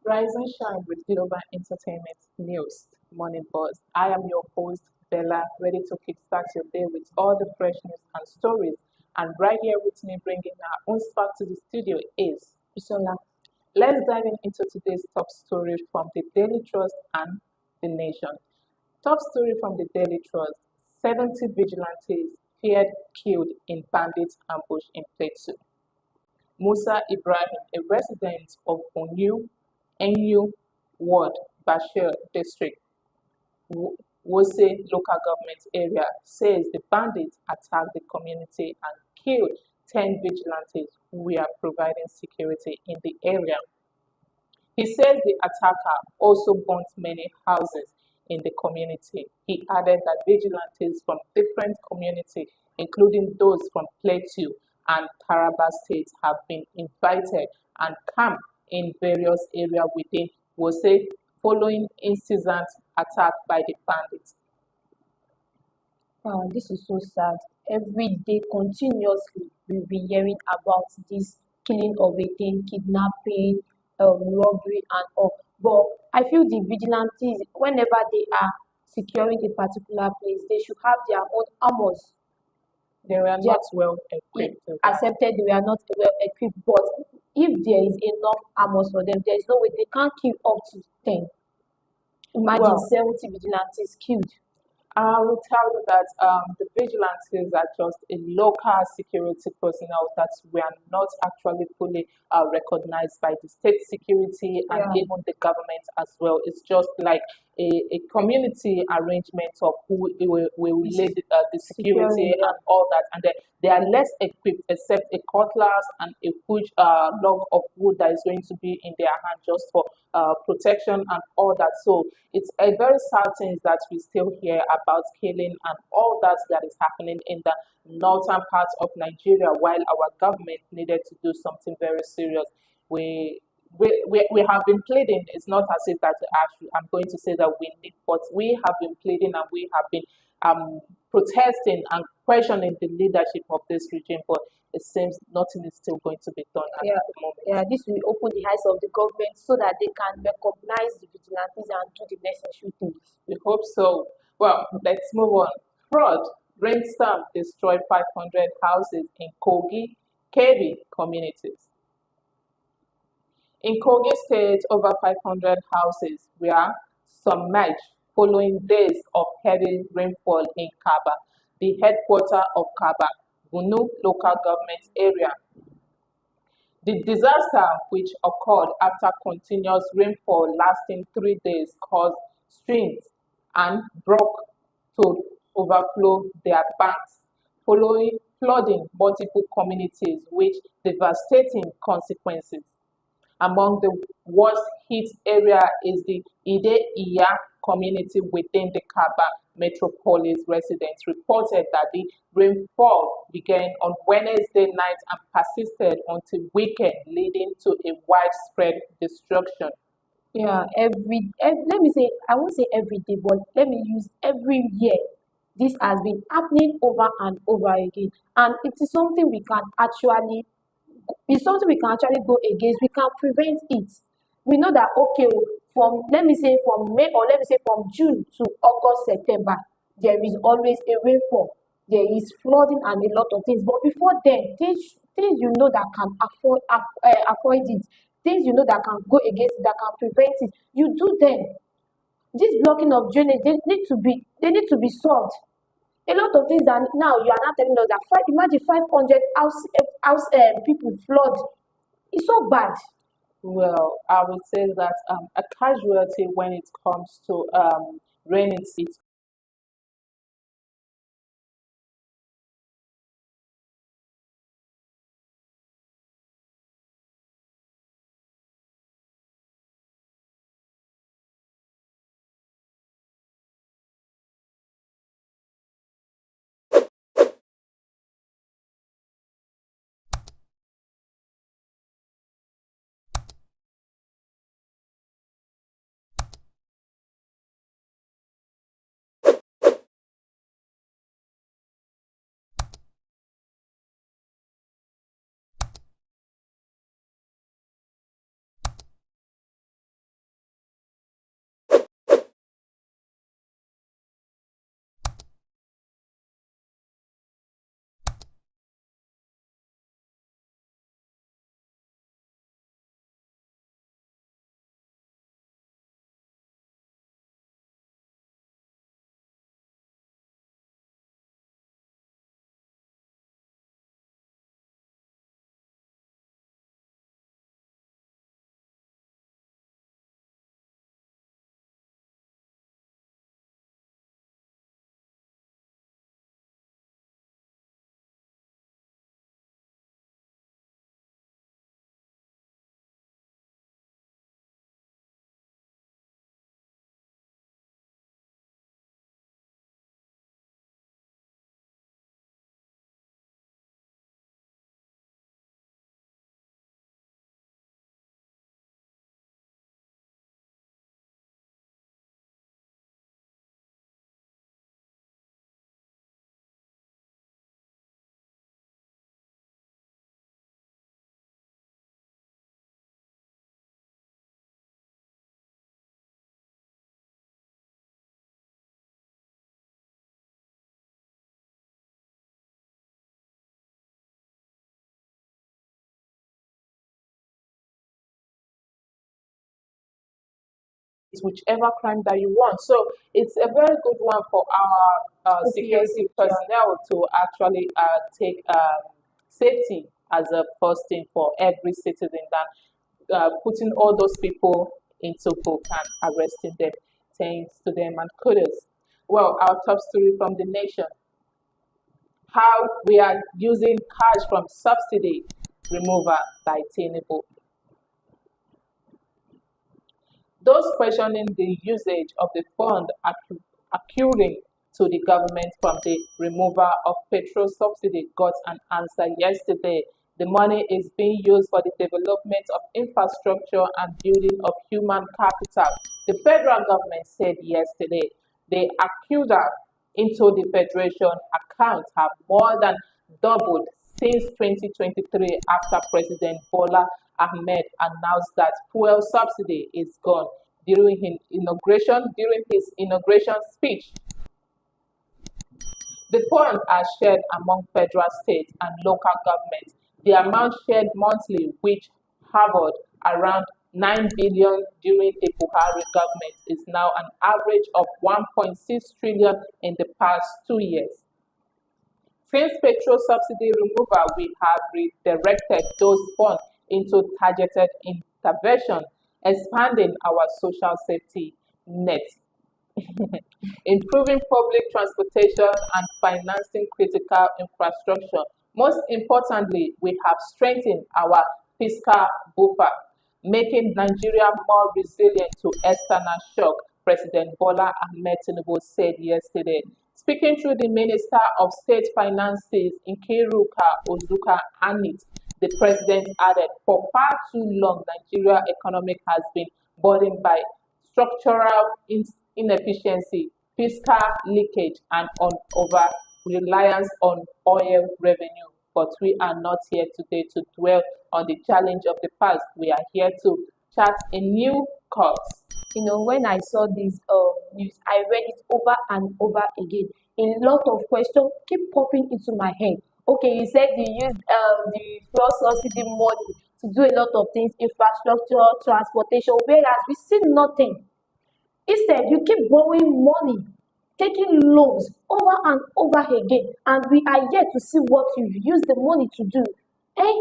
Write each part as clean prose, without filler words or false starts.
Rise and shine with Global Entertainment News Morning Buzz. I am your host, Bella, ready to kickstart your day with all the fresh news and stories. And right here with me, bringing our own spark to the studio is Bisola. Let's dive into today's top story from the Daily Trust and the Nation. Top story from the Daily Trust: 70 vigilantes feared killed in bandits ambush in Plateau. Musa Ibrahim, a resident of Onyu Ward, Bashir District, Wose local government area, says the bandits attacked the community and killed 10 vigilantes who were providing security in the area. He says the attacker also burnt many houses in the community. He added that vigilantes from different communities, including those from Plateau and Taraba states, have been invited and camped in various areas within Wose following incessant attack by the bandits. This is so sad. Every day, continuously, we'll be hearing about this killing of a thing, kidnapping, robbery, and all. But I feel the vigilantes, whenever they are securing a particular place, they should have their own armors. They were They not are well equipped. accepted they were not well equipped, but if there is enough armors for them, there is no way they can't kill up to 10. Imagine Well, 70 vigilantes killed. I will tell you that the vigilantes are just a local security personnel that were not actually fully recognized by the state security and Yeah, even the government as well. It's just like a community arrangement of who will this lead the security securing, yeah. and all that. And then they are less equipped except a cutlass and a huge log of wood that is going to be in their hand just for protection and all that. So it's a very sad thing that we still hear about killing and all that is happening in the northern parts of Nigeria while our government needed to do something very serious. We we have been pleading. It's not as if that actually I'm going to say that we need, but we have been pleading and we have been protesting and questioning the leadership of this regime. But it seems nothing is still going to be done at Yeah, the moment. yeah, this will open the eyes of the government so that they can recognize the vigilantes and do the necessary things. We hope so. Well, let's move on. Fraud. Rainstorm destroyed 500 houses in Kogi, KB communities. In Kogi State, over 500 houses were submerged following days of heavy rainfall in Kaba, the headquarters of Kaba, Bunu local government area. The disaster, which occurred after continuous rainfall lasting 3 days, caused streams and brook to overflow their banks, following flooding multiple communities with devastating consequences. Among the worst hit area is the Ide Iya community within the Kaba metropolis. Residents reported that the rainfall began on Wednesday night and persisted until weekend, leading to a widespread destruction. Yeah, let me say, I won't say every day, but let me use every year. This has been happening over and over again, and it is something we can actually, it's something we can actually go against. We can prevent it. We know that okay, from let me say from May, or let me say from June to August, September, there is always a rainfall. There is flooding and a lot of things. But before then, things you know that can avoid it, things you know that can go against it, that can prevent it, you do them. This blocking of drainage, they need to be solved. A lot of things that now you are not telling us that imagine 500 house people flood. It's so bad. Well, I would say that a casualty when it comes to raining season whichever crime that you want. So it's a very good one for our security personnel to actually take safety as a first thing for every citizen than putting all those people into book and arresting them. Thanks to them and kudos. Well, our top story from the nation: how we are using cash from subsidy removal by Tinubu. Those questioning the usage of the fund accruing to the government from the removal of petrol subsidy got an answer yesterday. The money is being used for the development of infrastructure and building of human capital, the federal government said yesterday. The accrual into the federation account have more than doubled since 2023 after President Bola Ahmed announced that fuel subsidy is gone during his inauguration speech. The funds are shared among federal, state, and local governments. The amount shared monthly, which hovered around 9 billion during the Buhari government, is now an average of 1.6 trillion in the past 2 years. Since petrol subsidy removal, we have redirected those funds into targeted intervention, expanding our social safety net, improving public transportation and financing critical infrastructure. Most importantly, we have strengthened our fiscal buffer, making Nigeria more resilient to external shock, President Bola Ahmed Tinubu said yesterday. Speaking through the Minister of State Finances, Nkiruka Ozuka Anit, the president added, for far too long, Nigeria's economy has been burdened by structural inefficiency, fiscal leakage, and over reliance on oil revenue. But we are not here today to dwell on the challenge of the past. We are here to chart a new course. When I saw this news, I read it over and over again. A lot of questions keep popping into my head. Okay, you said you used the fuel subsidy money to do a lot of things, infrastructure, transportation, whereas we see nothing. Instead, you keep borrowing money, taking loans over and over again, and we are yet to see what you've used the money to do. Eh?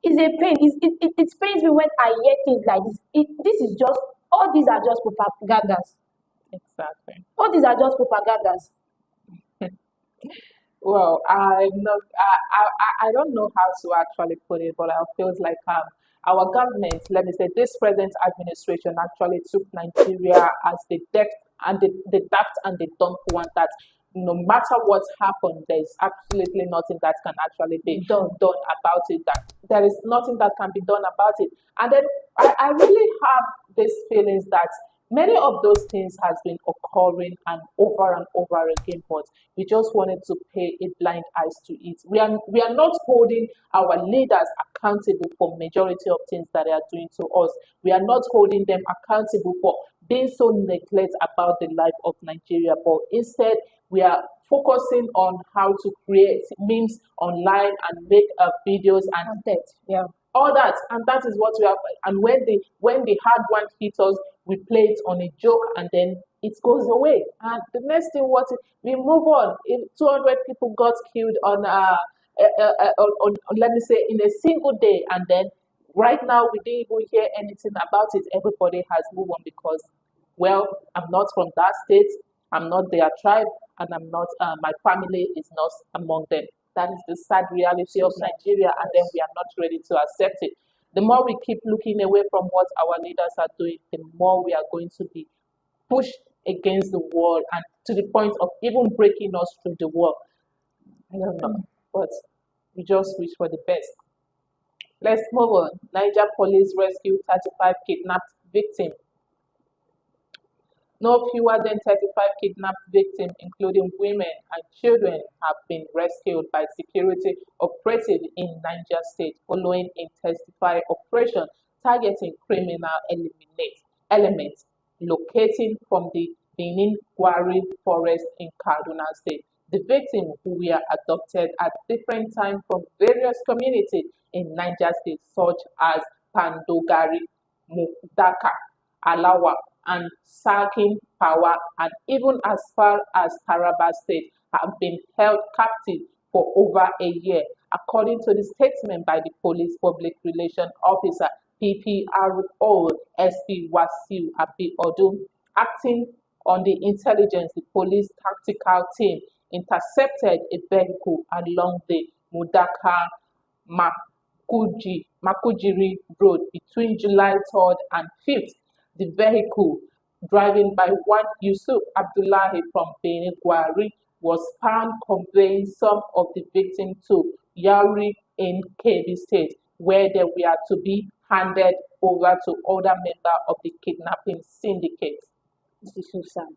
It's a pain. It pains me when I hear things like this. This is just, all these are just propagandas. Exactly. All these are just propagandas. Well, I'm not. I don't know how to actually put it, but I feels like our government, let me say, this present administration actually took Nigeria as the depth and the depth and the dump one that no matter what happened, there's absolutely nothing that can actually be done about it. That there is nothing that can be done about it. And then I really have these feelings that many of those things has been occurring and over again, but we just wanted to pay a blind eyes to it. We are not holding our leaders accountable for majority of things that they are doing to us. We are not holding them accountable for being so neglect about the life of Nigeria, but instead we are focusing on how to create memes online and make videos and Content, yeah. all that, and that is what we have. And when the hard one hits us, we play it on a joke, and then it goes away. And the next thing, we move on. If 200 people got killed on let me say in a single day, and then right now we didn't even hear anything about it. Everybody has moved on because, well, I'm not from that state, I'm not their tribe, and I'm not. My family is not among them. That is the sad reality of Nigeria, and then we are not ready to accept it. The more we keep looking away from what our leaders are doing, the more we are going to be pushed against the wall, and to the point of even breaking us through the wall. I don't know, but we just wish for the best. Let's move on. Niger police rescue 35 kidnapped victims. No fewer than 35 kidnapped victims, including women and children, have been rescued by security operatives in Niger State following intensified operation targeting criminal elements locating from the Benin Gwari forest in Kaduna State. The victims, who were adopted at different times from various communities in Niger State, such as Pandogari, Mudaka, Alawa, and Sakin Power, and even as far as Taraba State have been held captive for over a year, according to the statement by the Police Public Relations Officer PPRO SP Wasiu Abiodun. Acting on the intelligence, the police tactical team intercepted a vehicle along the Mudaka Makujiri Road between July 3rd and 5th. The vehicle, driven by one Yusuf Abdullahi from Benin Gwari, was found conveying some of the victims to Yauri in Kebbi State, where they were to be handed over to other members of the kidnapping syndicate. This is so sad.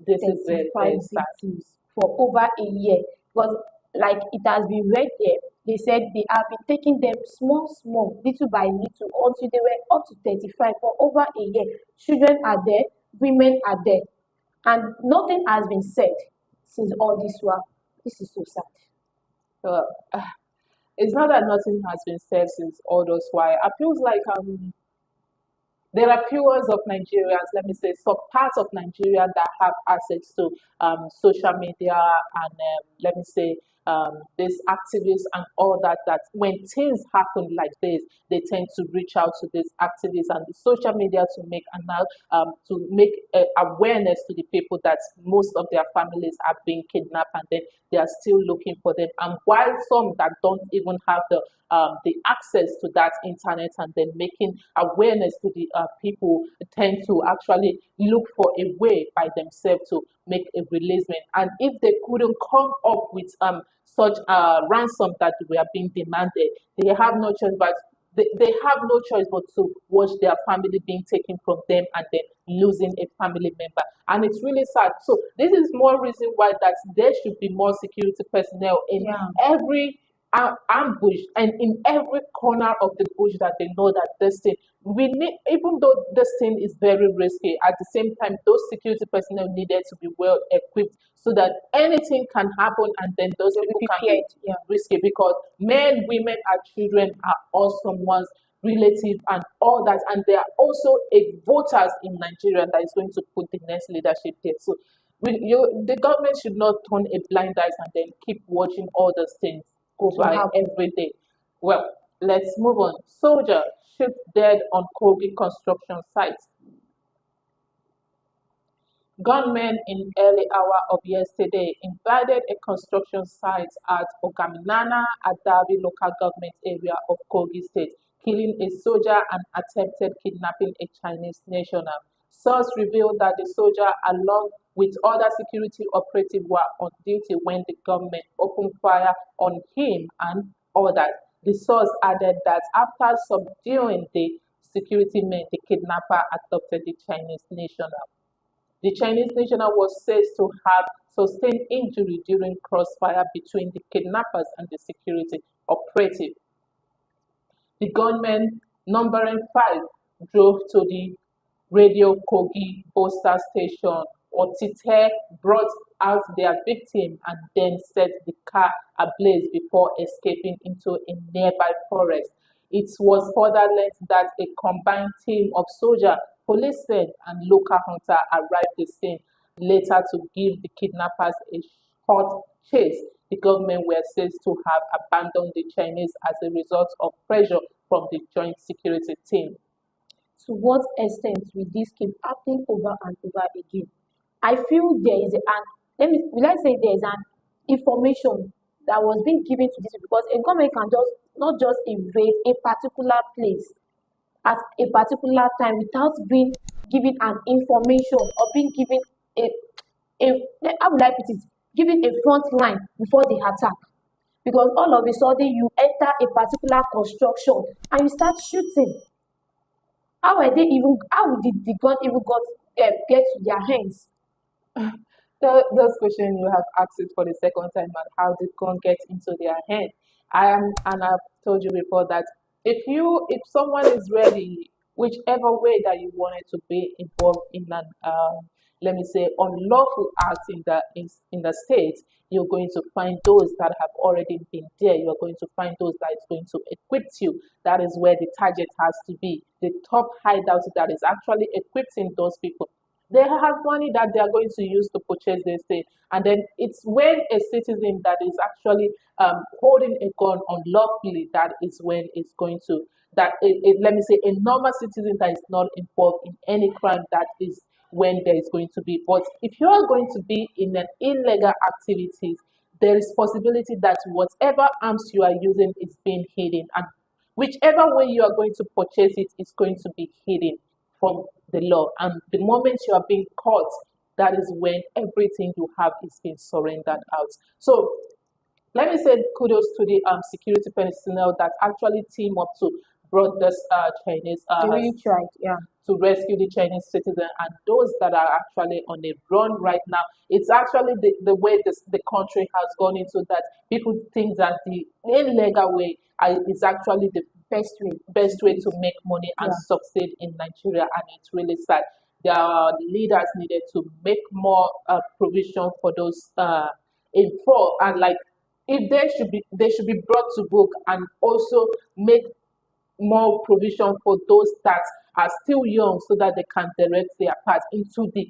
This is very, 35 very sad. victims for over a year. Because, like it has been read there, they said they have been taking them small, small, little by little, until they were up to 35 for over a year. Children are there, women are there, and nothing has been said since all this while. This is so sad. So, it's not that nothing has been said since all those while. I feels like there are few of Nigerians, let me say, some parts of Nigeria that have access to social media and let me say these activists and all that. That when things happen like this, they tend to reach out to these activists and the social media to make awareness to the people that most of their families are being kidnapped and then they are still looking for them. And while some that don't even have the access to that internet and then making awareness to the people tend to actually look for a way by themselves to make a releasement. And if they couldn't come up with such ransom that were being demanded, they have no choice but they have no choice but to watch their family being taken from them and then losing a family member. And it's really sad. So this is more reason why that there should be more security personnel in Yeah. every ambush and in every corner of the bush that they know that this thing we need, even though this thing is very risky, at the same time those security personnel needed to be well equipped so that anything can happen and then those They'll be people can prepared. be risky because men, women, and children are all someone's relative and all that, and they are also a voters in Nigeria that is going to put the next leadership there. So the government should not turn a blind eye and then keep watching all those things go To by happen. every day. Well, let's move on. Soldier shot dead on Kogi construction site. Gunmen in early hour of yesterday invaded a construction site at Ogaminana, Adabi local government area of Kogi State, killing a soldier and attempted kidnapping a Chinese national. Sources revealed that the soldier, along with other security operatives, were on duty when the government opened fire on him and others. The source added that after subduing the security men, the kidnapper adopted the Chinese national. The Chinese national was said to have sustained injury during crossfire between the kidnappers and the security operative. The gunmen, numbering five, drove to the Radio Kogi postal station. Otite brought out their victim and then set the car ablaze before escaping into a nearby forest. It was further learned that a combined team of soldiers, policemen, and local hunters arrived the scene later to give the kidnappers a short chase. The government were said to have abandoned the Chinese as a result of pressure from the joint security team. To what extent will this keep happening over and over again? I feel there is an will I say there is an information that was being given to this because a government can just not just invade a particular place at a particular time without being given an information or being given a how would I put it, giving a front line before the attack. Because all of a sudden you enter a particular construction and you start shooting. How did the gun even get to their hands? Those questions you have asked it for the second time, and how did gun get into their hand? And I've told you before that if someone is ready, whichever way that you wanted to be involved in an let me say unlawful act in the state, you're going to find those that have already been there. You're going to find those that is going to equip you. That is where the target has to be. the top hideouts that is actually equipping those people. They have money that they are going to use to purchase this thing. And then it's when a citizen that is actually holding a gun unlawfully, that is when it's going to, let me say, a normal citizen that is not involved in any crime, that is when there is going to be. But if you are going to be in an illegal activities, there is possibility that whatever arms you are using is being hidden, and whichever way you are going to purchase it is going to be hidden from the law. And the moment you are being caught, that is when everything you have is being surrendered out. So let me say kudos to the security personnel that actually team up to brought this Chinese They really tried. Yeah. to rescue the Chinese citizen and those that are actually on the run right now. It's actually the way the country has gone into that. People think that the illegal way is actually the best way to make money and Yeah. succeed in Nigeria, and it's really sad. Their leaders needed to make more provision for those info, and like if they should be brought to book, and also make more provision for those that are still young so that they can direct their path into the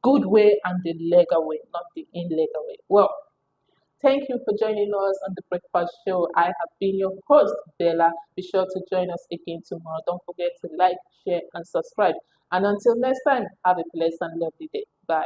good way and the legal way, not the illegal way. Well, thank you for joining us on the Breakfast Show. I have been your host, Bella. Be sure to join us again tomorrow. Don't forget to like, share, and subscribe. And until next time, have a blessed and lovely day. Bye.